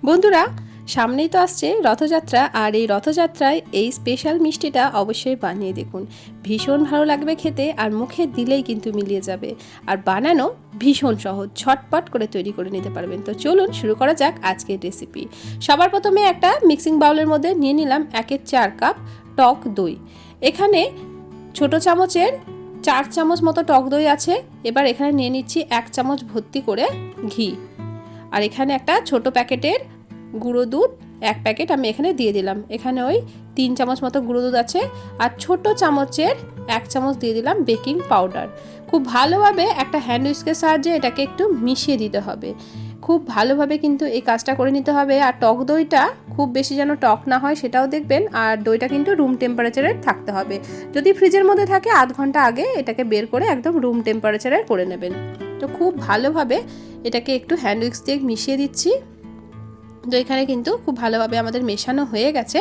বন্ধুরা, সামনেই তো আসছে রথযাত্রা, আর এই রথযাত্রায় এই স্পেশাল মিষ্টিটা অবশ্যই বানিয়ে দেখুন। ভীষণ ভালো লাগবে খেতে, আর মুখে দিলেই কিন্তু মিলিয়ে যাবে। আর বানানো ভীষণ সহজ, ঝটপট করে তৈরি করে নিতে পারবেন। তো চলুন শুরু করা যাক আজকের রেসিপি। সবার প্রথমে একটা মিক্সিং বাউলের মধ্যে নিয়ে নিলাম 1/4 কাপ টক দই। এখানে ছোট চামচের 4 চামচ মতো টক দই আছে। এবার এখানে নিয়ে নিচ্ছি 1 চামচ ভর্তি করে ঘি। আর এখানে একটা ছোট প্যাকেটের গুঁড়ো দুধ 1 প্যাকেট আমি এখানে দিয়ে দিলাম। এখানে ওই 3 চামচ মতো গুঁড়ো দুধ আছে। আর ছোট চামচের 1 চামচ দিয়ে দিলাম বেকিং পাউডার। খুব ভালোভাবে একটা হ্যান্ড উইস্কের সাহায্যে এটাকে একটু মিশিয়ে দিতে হবে। খুব ভালোভাবে কিন্তু এই কাজটা করে নিতে হবে। আর টক দইটা খুব বেশি যেন টক না হয় সেটাও দেখবেন। আর দইটা কিন্তু রুম টেম্পারেচারে থাকতে হবে। যদি ফ্রিজের মধ্যে থাকে আধ ঘন্টা আগে এটাকে বের করে একদম রুম টেম্পারেচারে করে নেবেন। তো খুব ভালোভাবে এটাকে একটু হ্যান্ড উইস্ক দিয়ে মিশিয়ে দিচ্ছি। তো এখানে কিন্তু খুব ভালোভাবে আমাদের মেশানো হয়ে গেছে।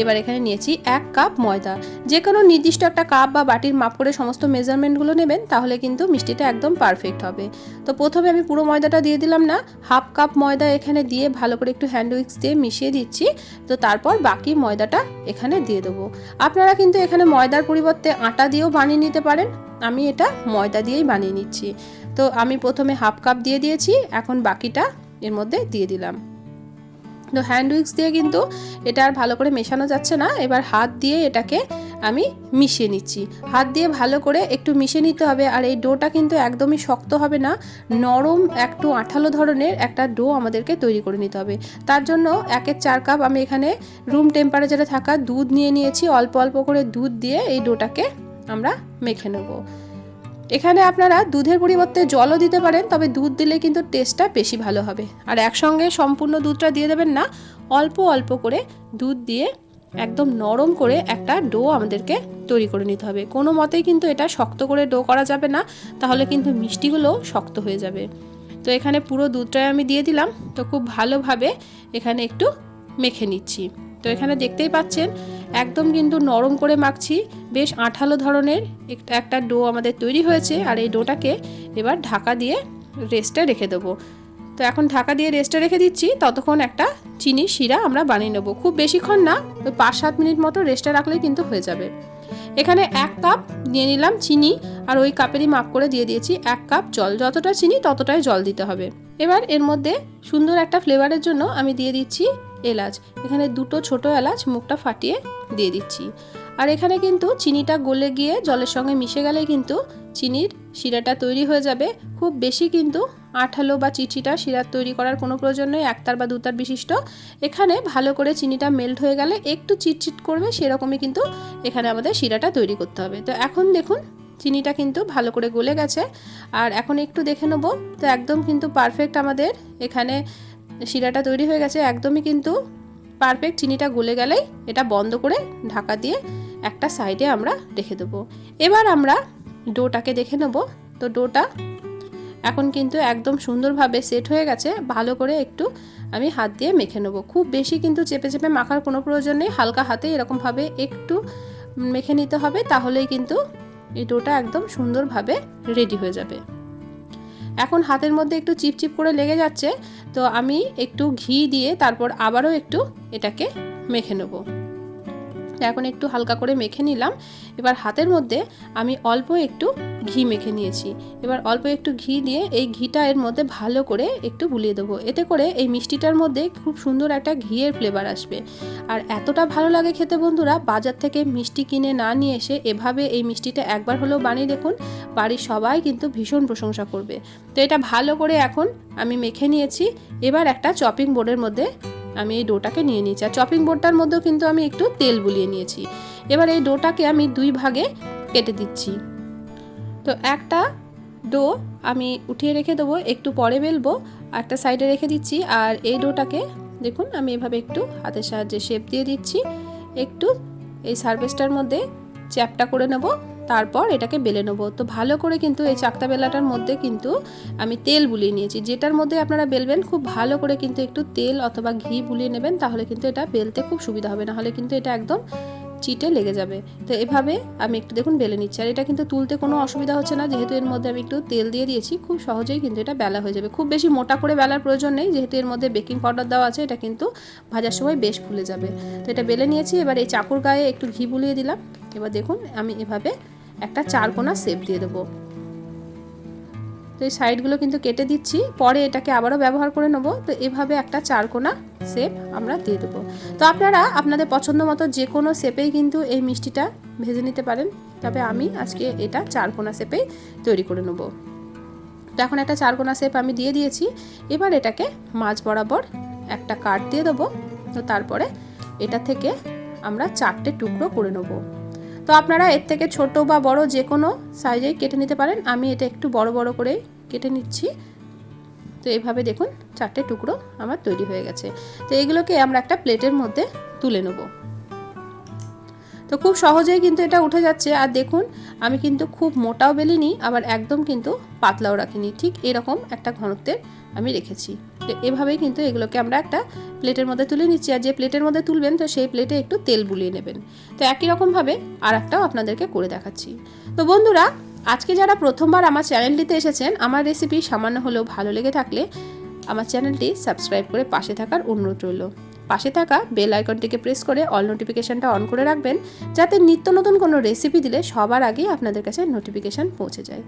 এবার এখানে নিয়েছি 1 কাপ ময়দা। যে কোনো নির্দিষ্ট একটা কাপ বা বাটির মাপ করে সমস্ত মেজারমেন্টগুলো নেবেন, তাহলে কিন্তু মিষ্টিটা একদম পারফেক্ট হবে। তো প্রথমে আমি পুরো ময়দাটা দিয়ে দিলাম না, 1/2 কাপ ময়দা এখানে দিয়ে ভালো করে একটু হ্যান্ড উইক্স দিয়ে মিশিয়ে দিচ্ছি। তো তারপর বাকি ময়দাটা এখানে দিয়ে দেবো। আপনারা কিন্তু এখানে ময়দার পরিবর্তে আটা দিয়েও বানিয়ে নিতে পারেন। আমি এটা ময়দা দিয়েই বানিয়ে নিচ্ছি। তো আমি প্রথমে 1/2 কাপ দিয়ে দিয়েছি, এখন বাকিটা এর মধ্যে দিয়ে দিলাম। তো হ্যান্ড উইক্স দিয়ে কিন্তু এটা আর ভালো করে মেশানো যাচ্ছে না। এবার হাত দিয়ে এটাকে আমি মিশিয়ে নিচ্ছি। হাত দিয়ে ভালো করে একটু মিশিয়ে নিতে হবে। আর এই ডোটা কিন্তু একদমই শক্ত হবে না, নরম একটু আঠালো ধরনের একটা ডো আমাদেরকে তৈরি করে নিতে হবে। তার জন্য 1/4 কাপ আমি এখানে রুম টেম্পারেচারে থাকা দুধ নিয়ে নিয়েছি। অল্প অল্প করে দুধ দিয়ে এই ডোটাকে আমরা মেখে নেব। এখানে আপনারা দুধের পরিবর্তে জলও দিতে পারেন, তবে দুধ দিলে কিন্তু টেস্টটা বেশি ভালো হবে। আর একসঙ্গে সম্পূর্ণ দুধটা দিয়ে দেবেন না, অল্প অল্প করে দুধ দিয়ে একদম নরম করে একটা ডো আমাদেরকে তৈরি করে নিতে হবে। কোনো মতেই কিন্তু এটা শক্ত করে ডো করা যাবে না, তাহলে কিন্তু মিষ্টিগুলোও শক্ত হয়ে যাবে। তো এখানে পুরো দুধটাই আমি দিয়ে দিলাম। তো খুব ভালোভাবে এখানে একটু মেখে নিচ্ছি। তো এখানে দেখতেই পাচ্ছেন একদম কিন্তু নরম করে মাখছি, বেশ আঠালো ধরনের একটা ডো আমাদের তৈরি হয়েছে। আর এই ডোটাকে এবার ঢাকা দিয়ে রেস্টে রেখে দেবো। তো এখন ঢাকা দিয়ে রেস্টে রেখে দিচ্ছি, ততক্ষণ একটা চিনির শিরা আমরা বানিয়ে নেবো। খুব বেশিক্ষণ না, ওই 5-7 মিনিট মতো রেস্টে রাখলেই কিন্তু হয়ে যাবে। এখানে 1 কাপ নিয়ে নিলাম চিনি, আর ওই কাপেরই মাপ করে দিয়ে দিয়েছি 1 কাপ জল। যতটা চিনি ততটাই জল দিতে হবে। এবার এর মধ্যে সুন্দর একটা ফ্লেভারের জন্য আমি দিয়ে দিচ্ছি এলাচ। এখানে 2টো ছোট এলাচ মুখটা ফাটিয়ে দিয়ে দিচ্ছি। আর এখানে কিন্তু চিনিটা গলে গিয়ে জলের সঙ্গে মিশে গেলে কিন্তু চিনির শিরাটা তৈরি হয়ে যাবে। খুব বেশি কিন্তু আঠালো বা চিচিটা শিরা তৈরি করার কোনো প্রয়োজন নেই, 1 তার বা 2 তার বিশিষ্ট। এখানে ভালো করে চিনিটা মেল্ট হয়ে গেলে একটু চিটচিট করবে, সেরকমই কিন্তু এখানে আমাদের শিরাটা তৈরি করতে হবে। তো এখন দেখুন চিনিটা কিন্তু ভালো করে গলে গেছে। আর এখন একটু দেখে নেব। তো একদম কিন্তু পারফেক্ট আমাদের এখানে শিরাটা তৈরি হয়ে গেছে, একদমই কিন্তু পারফেক্ট। চিনিটা গলে গেলেই এটা বন্ধ করে ঢাকা দিয়ে একটা সাইডে আমরা রেখে দেবো। এবার আমরা ডোটাকে দেখে নেব। তো ডোটা এখন কিন্তু একদম সুন্দরভাবে সেট হয়ে গেছে। ভালো করে একটু আমি হাত দিয়ে মেখে নেব। খুব বেশি কিন্তু চেপে চেপে মাখার কোনো প্রয়োজন নেই, হালকা হাতে এরকমভাবে একটু মেখে নিতে হবে, তাহলেই কিন্তু এই ডোটা একদম সুন্দরভাবে রেডি হয়ে যাবে। এখন হাতের মধ্যে একটু চিপচিপ করে লেগে যাচ্ছে, তো আমি একটু ঘি দিয়ে তারপর আবারও একটু এটাকে মেখে নেব। এখন একটু হালকা করে মেখে নিলাম। এবার হাতের মধ্যে আমি অল্প একটু ঘি মেখে নিয়েছি। এবার অল্প একটু ঘি দিয়ে এই ঘিটা এর মধ্যে ভালো করে একটু বুলিয়ে দেবো। এতে করে এই মিষ্টিটার মধ্যে খুব সুন্দর একটা ঘিয়ের ফ্লেভার আসবে। আর এতটা ভালো লাগে খেতে বন্ধুরা, বাজার থেকে মিষ্টি কিনে না নিয়ে এসে এভাবে এই মিষ্টিটা একবার হলেও বানিয়ে দেখুন, বাড়ির সবাই কিন্তু ভীষণ প্রশংসা করবে। তো এটা ভালো করে এখন আমি মেখে নিয়েছি। এবার একটা চপিং বোর্ডের মধ্যে আমি এই ডোটাকে নিয়ে নিয়েছি। আর চপিং বোর্ডটার মধ্যেও কিন্তু আমি একটু তেল বুলিয়ে নিয়েছি। এবার এই ডোটাকে আমি 2 ভাগে কেটে দিচ্ছি। তো একটা ডো আমি উঠিয়ে রেখে দেবো, একটু পরে বেলবো, একটা সাইডে রেখে দিচ্ছি। আর এই ডোটাকে দেখুন আমি এভাবে একটু হাতের সাহায্যে শেপ দিয়ে দিচ্ছি। একটু এই সারফেসটার মধ্যে চ্যাপটা করে নেব, তারপর এটাকে বেলে নেব। তো ভালো করে কিন্তু এই চাকতা বেলাটার মধ্যে কিন্তু আমি তেল বুলিয়ে নিয়েছি। যেটার মধ্যে আপনারা বেলবেন খুব ভালো করে কিন্তু একটু তেল অথবা ঘি বুলিয়ে নেবেন, তাহলে কিন্তু এটা বেলতে খুব সুবিধা হবে, নাহলে কিন্তু এটা একদম চিটে লেগে যাবে। তো এভাবে আমি একটু দেখুন বেলে নিচ্ছি। আর এটা কিন্তু তুলতে কোনো অসুবিধা হচ্ছে না, যেহেতু এর মধ্যে আমি একটু তেল দিয়ে দিয়েছি। খুব সহজেই কিন্তু এটা বেলা হয়ে যাবে। খুব বেশি মোটা করে বেলার প্রয়োজন নেই, যেহেতু এর মধ্যে বেকিং পাউডার দেওয়া আছে। এটা কিন্তু ভাজার সময় বেশ ফুলে যাবে। তো এটা বেলে নিয়েছি। এবার এই চাকুর গায়ে একটু ঘি বুলিয়ে দিলাম। এবার দেখুন আমি এভাবে একটা চারকোনা শেপ দিয়ে দেবো। তো এই সাইডগুলো কিন্তু কেটে দিচ্ছি, পরে এটাকে আবারও ব্যবহার করে নেব। তো এভাবে একটা চারকোনা শেপ আমরা দিয়ে দেবো। তো আপনারা আপনাদের পছন্দ মতো যে কোনো শেপেই কিন্তু এই মিষ্টিটা ভেজে নিতে পারেন, তবে আমি আজকে এটা চারকোনা শেপেই তৈরি করে নেব। তো এখন একটা চারকোনা শেপ আমি দিয়ে দিয়েছি। এবার এটাকে মাঝ বরাবর একটা কাট দিয়ে দেবো। তো তারপরে এটা থেকে আমরা 4টে টুকরো করে নেব। তো আপনারা এর থেকে ছোট বা বড় যে কোনো সাইজেই কেটে নিতে পারেন। আমি এটা একটু বড় বড় করেই কেটে নিচ্ছি। তো এইভাবে দেখুন 4টে টুকরো আমার তৈরি হয়ে গেছে। তো এগুলোকে আমরা একটা প্লেটের মধ্যে তুলে নেব। তো খুব সহজেই কিন্তু এটা উঠে যাচ্ছে। আর দেখুন আমি কিন্তু খুব মোটাও বেলিনি, আবার একদম কিন্তু পাতলাও রাখিনি, ঠিক এরকম একটা ঘনত্বের আমি রেখেছি। তো এভাবেই কিন্তু এগুলোকে আমরা একটা প্লেটের মধ্যে তুলে নিচ্ছি। আর যে প্লেটের মধ্যে তুলবেন তো সেই প্লেটে একটু তেল বুলিয়ে নেবেন। তো একই রকমভাবে আর একটাও আপনাদেরকে করে দেখাচ্ছি। তো বন্ধুরা, আজকে যারা প্রথমবার আমার চ্যানেলটিতে এসেছেন, আমার রেসিপি সামান্য হলেও ভালো লেগে থাকলে আমার চ্যানেলটি সাবস্ক্রাইব করে পাশে থাকার অনুরোধ রইল। পাশে থাকা বেল আইকনটিকে প্রেস করে অল নোটিফিকেশনটা অন করে রাখবেন, যাতে নিত্য নতুন কোনো রেসিপি দিলে সবার আগেই আপনাদের কাছে নোটিফিকেশান পৌঁছে যায়।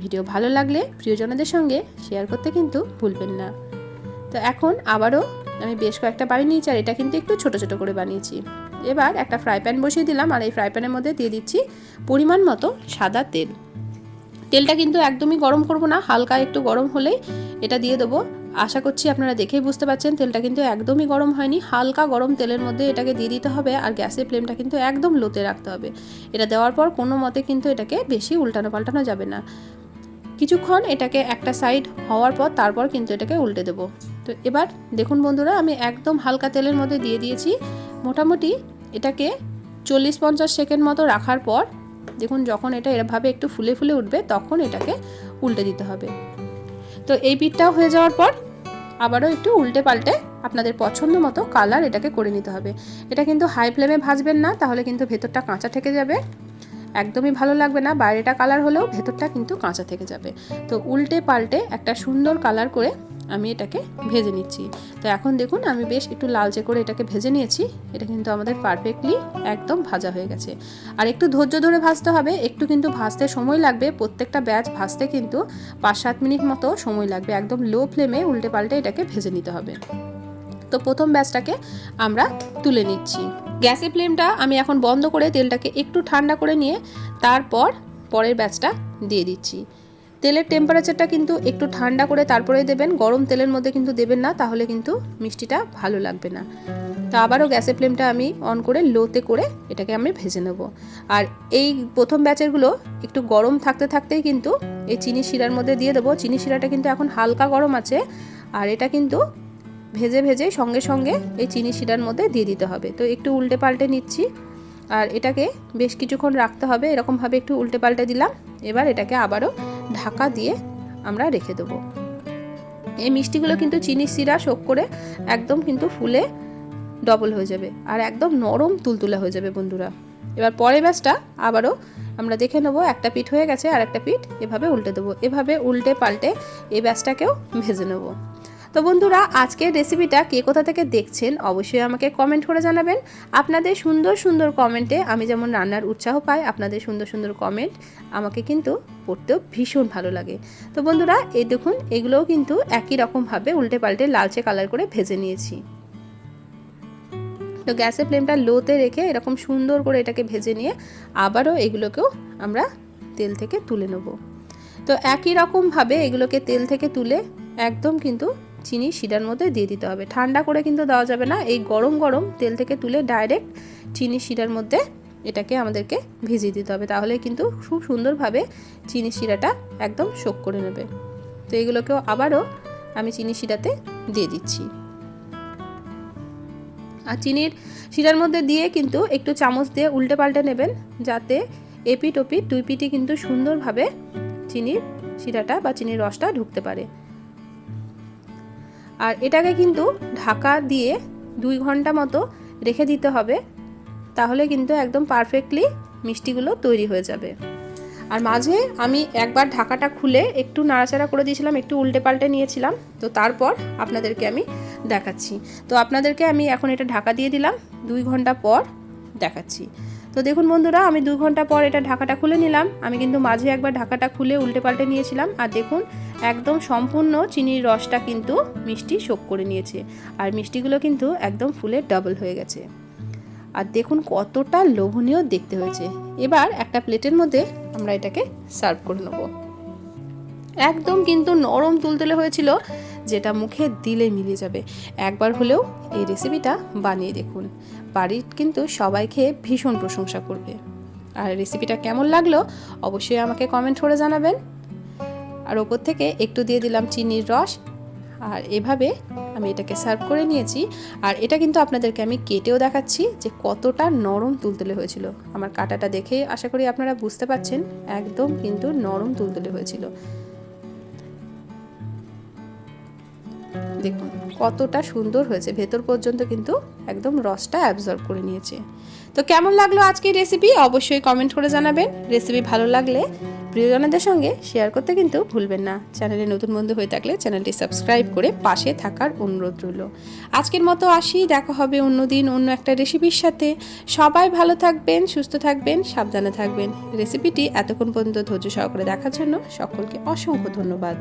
ভিডিও ভালো লাগলে প্রিয়জনদের সঙ্গে শেয়ার করতে কিন্তু ভুলবেন না। তো এখন আবারও আমি বেশ কয়েকটা বানিয়ে নিয়েছি, আর এটা কিন্তু একটু ছোট ছোট করে বানিয়েছি। এবার একটা ফ্রাই প্যান বসিয়ে দিলাম, আর এই ফ্রাই প্যানের মধ্যে দিয়ে দিচ্ছি পরিমাণ মতো সাদা তেল। তেলটা কিন্তু একদমই গরম করব না, হালকা একটু গরম হলেই এটা দিয়ে দেবো। আশা করছি আপনারা দেখেই বুঝতে পারছেন তেলটা কিন্তু একদমই গরম হয়নি। হালকা গরম তেলের মধ্যে এটাকে দিয়ে দিতে হবে, আর গ্যাসের ফ্লেমটা কিন্তু একদম লোতে রাখতে হবে। এটা দেওয়ার পর কোনো মতে কিন্তু এটাকে বেশি উল্টানো পাল্টানো যাবে না। কিছুক্ষণ এটাকে একটা সাইড হওয়ার পর তারপর কিন্তু এটাকে উল্টে দেবো। তো এবার দেখুন বন্ধুরা, আমি একদম হালকা তেলের মধ্যে দিয়ে দিয়েছি। মোটামুটি এটাকে 40-50 সেকেন্ড মতো রাখার পর দেখুন যখন এটা এভাবে একটু ফুলে ফুলে উঠবে তখন এটাকে উল্টে দিতে হবে। তো এই পিঠটাও হয়ে যাওয়ার পর আবারও একটু উল্টে পাল্টে আপনাদের পছন্দ মতো কালার এটাকে করে নিতে হবে। এটা কিন্তু হাই ফ্লেমে ভাজবেন না, তাহলে কিন্তু ভেতরটা কাঁচা থেকে যাবে, একদমই ভালো লাগবে না। বাইরেটা কালার হলেও ভেতরটা কিন্তু কাঁচা থেকে যাবে। তো উল্টে পাল্টে একটা সুন্দর কালার করে আমি এটাকে ভেজে নিচ্ছি। তো এখন দেখুন আমি বেশ একটু লালচে করে এটাকে ভেজে নিয়েছি। এটা কিন্তু আমাদের পারফেক্টলি একদম ভাজা হয়ে গেছে। আর একটু ধৈর্য ধরে ভাজতে হবে, একটু কিন্তু ভাজতে সময় লাগবে। প্রত্যেকটা ব্যাচ ভাজতে কিন্তু 5-7 মিনিট মতো সময় লাগবে। একদম লো ফ্লেমে উল্টে পাল্টে এটাকে ভেজে নিতে হবে। তো প্রথম ব্যাচটাকে আমরা তুলে নিচ্ছি। গ্যাসের ফ্লেমটা আমি এখন বন্ধ করে তেলটাকে একটু ঠান্ডা করে নিয়ে তারপর পরের ব্যাচটা দিয়ে দিচ্ছি। তেলের টেম্পারেচারটা কিন্তু একটু ঠান্ডা করে তারপরে দেবেন, গরম তেলের মধ্যে কিন্তু দেবেন না, তাহলে কিন্তু মিষ্টিটা ভালো লাগবে না। তো আবারও গ্যাসের ফ্লেমটা আমি অন করে লোতে করে এটাকে আমি ভেজে নেব। আর এই প্রথম ব্যাচেরগুলো একটু গরম থাকতে থাকতেই কিন্তু এই চিনি শিরার মধ্যে দিয়ে দেবো। চিনি শিরাটা কিন্তু এখন হালকা গরম আছে, আর এটা কিন্তু ভেজে ভেজে সঙ্গে সঙ্গে এই চিনি শিরার মধ্যে দিয়ে দিতে হবে। তো একটু উল্টে পাল্টে নিচ্ছি, আর এটাকে বেশ কিছুক্ষণ রাখতে হবে। এরকমভাবে একটু উল্টে পাল্টে দিলাম। এবার এটাকে আবারও ঢাকা দিয়ে আমরা রেখে দেবো। এই মিষ্টিগুলো কিন্তু চিনি শিরা শোক করে একদম কিন্তু ফুলে ডবল হয়ে যাবে, আর একদম নরম তুলতুলে হয়ে যাবে বন্ধুরা। এবার পরের ব্যাচটা আবারও আমরা দেখে নেবো, একটা পিঠ হয়ে গেছে আর একটা পিঠ এভাবে উল্টে দেবো। এভাবে উল্টে পাল্টে এই ব্যাচটাকেও ভেজে নেবো। তো বন্ধুরা, আজকের রেসিপিটা কে কোথা থেকে দেখছেন অবশ্যই আমাকে কমেন্ট করে জানাবেন। আপনাদের সুন্দর সুন্দর কমেন্টে আমি যেমন রান্নার উৎসাহ পাই, আপনাদের সুন্দর সুন্দর কমেন্ট আমাকে কিন্তু পড়তেও ভীষণ ভালো লাগে। তো বন্ধুরা, এই দেখুন এগুলোও কিন্তু একই রকমভাবে উল্টে পাল্টে লালচে কালার করে ভেজে নিয়েছি। তো গ্যাসের ফ্লেমটা লোতে রেখে এরকম সুন্দর করে এটাকে ভেজে নিয়ে আবারও এগুলোকেও আমরা তেল থেকে তুলে নেব। তো একই রকমভাবে এগুলোকে তেল থেকে তুলে একদম কিন্তু চিনি শিরার মধ্যে দিয়ে দিতে হবে। ঠান্ডা করে কিন্তু দেওয়া যাবে না, এই গরম গরম তেল থেকে তুলে ডাইরেক্ট চিনি শিরার মধ্যে এটাকে আমাদেরকে ভিজিয়ে দিতে হবে, তাহলে কিন্তু খুব সুন্দরভাবে চিনি শিরাটা একদম শোক করে নেবে। তো এগুলোকেও আবারও আমি চিনি শিরাতে দিয়ে দিচ্ছি। আর চিনির শিরার মধ্যে দিয়ে কিন্তু একটু চামচ দিয়ে উল্টে পাল্টে নেবেন, যাতে এপিট ওপিট দুই পিঠই কিন্তু সুন্দরভাবে চিনির শিরাটা বা চিনির রসটা ঢুকতে পারে। আর এটাকে কিন্তু ঢাকা দিয়ে 2 ঘন্টা মতো রেখে দিতে হবে। তাহলে কিন্তু একদম পারফেক্টলি মিষ্টিগুলো তৈরি হয়ে যাবে। আর মাঝে আমি একবার ঢাকাটা খুলে একটু নাড়াচাড়া করে দিয়েছিলাম, একটু উল্টে পাল্টে নিয়েছিলাম। তো তারপর আপনাদেরকে আমি দেখাচ্ছি। তো আপনাদেরকে আমি এখন এটা ঢাকা দিয়ে দিলাম, 2 ঘন্টা পর দেখাচ্ছি। তো দেখুন বন্ধুরা, আমি 2 ঘন্টা পর এটা ঢাকাটা খুলে নিলাম। আমি কিন্তু মাঝে একবার ঢাকাটা খুলে উল্টে পাল্টে নিয়েছিলাম। আর দেখুন একদম সম্পূর্ণ চিনির রসটা কিন্তু মিষ্টি শোক করে নিয়েছে, আর মিষ্টিগুলো কিন্তু একদম ফুলে ডাবল হয়ে গেছে। আর দেখুন কতটা লোভনীয় দেখতে হয়েছে। এবার একটা প্লেটের মধ্যে আমরা এটাকে সার্ভ করে নেব। একদম কিন্তু নরম তুলতুলে হয়েছিল, যেটা মুখে দিলে মিলিয়ে যাবে। একবার হলেও এই রেসিপিটা বানিয়ে দেখুন, বাড়ির কিন্তু সবাই খেয়ে ভীষণ প্রশংসা করবে। আর রেসিপিটা কেমন লাগলো অবশ্যই আমাকে কমেন্ট করে জানাবেন। আর ওপর থেকে একটু দিয়ে দিলাম চিনির রস। আর এভাবে আমি এটাকে সার্ভ করে নিয়েছি। আর এটা কিন্তু আপনাদেরকে আমি কেটেও দেখাচ্ছি যে কতটা নরম তুলতুলে হয়েছিল। আমার কাটাটা দেখে আশা করি আপনারা বুঝতে পারছেন, একদম কিন্তু নরম তুলতুলে হয়েছিল। দেখুন কতটা সুন্দর হয়েছে, ভেতর পর্যন্ত কিন্তু একদম রসটা অ্যাবজর্ব করে নিয়েছে। তো কেমন লাগলো আজকের রেসিপি অবশ্যই কমেন্ট করে জানাবেন। রেসিপি ভালো লাগলে প্রিয়জনদের সঙ্গে শেয়ার করতে কিন্তু ভুলবেন না। চ্যানেলে নতুন বন্ধু হয়ে থাকলে চ্যানেলটি সাবস্ক্রাইব করে পাশে থাকার অনুরোধ রইল। আজকের মতো আসি, দেখা হবে অন্যদিন অন্য একটা রেসিপির সাথে। সবাই ভালো থাকবেন, সুস্থ থাকবেন, সাবধানে থাকবেন। রেসিপিটি এতক্ষণ পর্যন্ত ধৈর্য সহকারে দেখার জন্য সকলকে অসংখ্য ধন্যবাদ।